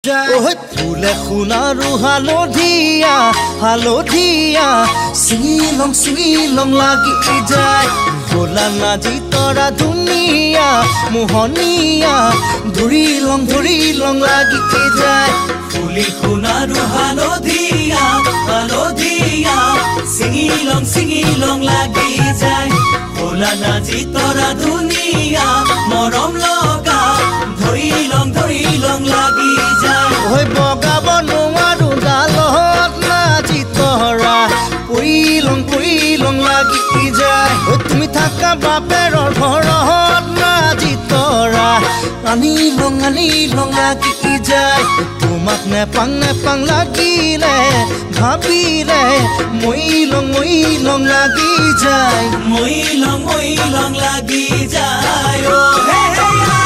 ফুলে সোণাৰু হালধীয়া হালধীয়া চিঙিলং লাগি যায় ভোলা নাজি তৰা ধুনীয়া মোহনীয়া ধৰিলং লাগি যায় ফুলি সোণাৰু হালধীয়া হালধীয়া চিঙিলং লাগি যায় ভোলা নাজি তৰা ধুনীয়া মৰম লগা ধৰিলং লাগি যায় বগাব নোৱাৰো ডালত নাজি তৰা পৰিলং লাগি যায় তুমি থাকা বাপেৰৰ ঘৰত নাজি তৰা আনিলং লাগি যায় তোমাক নেপাং লাগিলে ভাবিলে মইলং লাগি যায় মইলং লাগি যায়